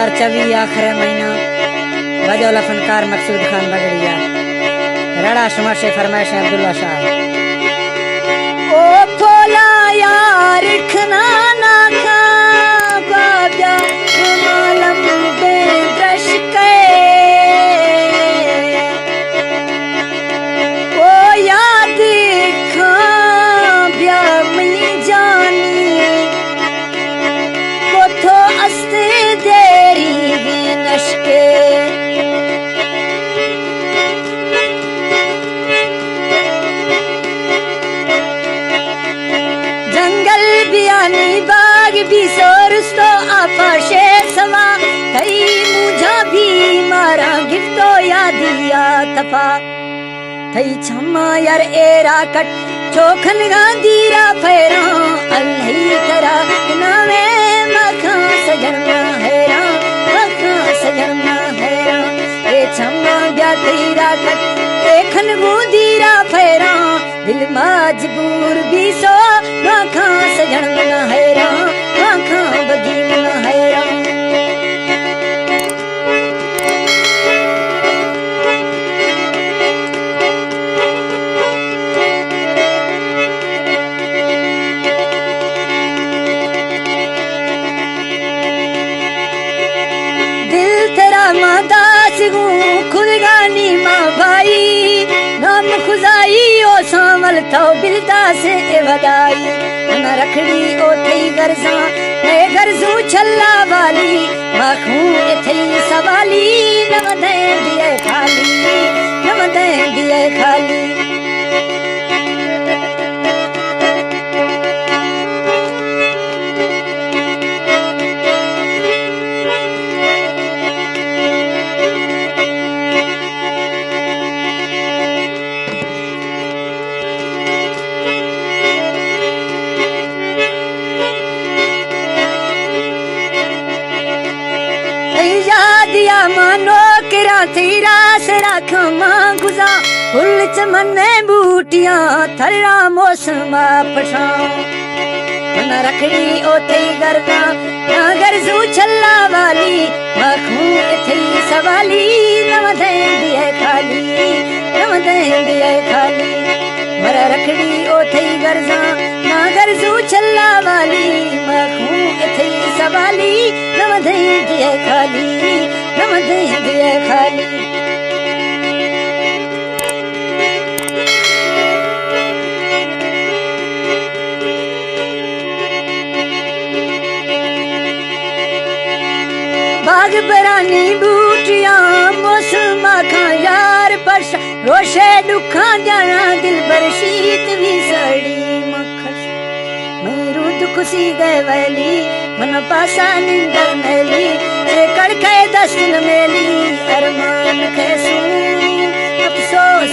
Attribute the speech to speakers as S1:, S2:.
S1: 2024 आखिर महीना बजौला फनकार मकसूद खान बगड़िया रड़ा शुमर से फरमाइश अब्दुल्ला शाह। ओ फूला यार खना ना खा बाब्या मालम बे द्रश के ओ याद खा ब्या मनी जानी को थो अस्ते देरी नशके बियानी बाग भी सोरस्तो आफाशे सवा थई मुझा भी मारा गिफ्तो यादिया तफा थई छमा यार एरा कट चोखन गांधीरा फेरा अल्लाही तरा नावे मखा सजन हेरा मखा सजन हेरा ए छमा ब्या तेरा कट देखन गुंदीरा फेरा दिल मजबूर भी सो मखा सजन हेरा मखा बगी हेरा। दिल तेरा मादास खुद गानी माँ भाई नाम खुदाई ओ सामल तो बिलदा से वदाई न रखड़ी ओ थई गरजा ने गरजू छल्ला वाली माखू थई सवाली न दे दिए खाली न दे दिए खाली। दिया मानो किरा तेरा सरा खमा गुजा फुल चमने बूटियां थरा मौसम पछा न रखड़ी ओ थई गरदा ना गरजू छल्ला वाली मखू थई सवाली न दे दिए खाली न दे दिए खाली मरा रखड़ी ओ थई गरदा ना गरजू छल्ला वाली मखू थई सवाली न दे दिए खाली न दे दिए खाली। बाग बरानी बूटियां मौसम खा यार बरसा रोशे दुखा जाना दिल बरशीत भी सड़ी मखश मेरू दुख सी गए वैली मन पासा निंदर मेली से कड़के दस्तन मेली अरमान कैसू अफसोस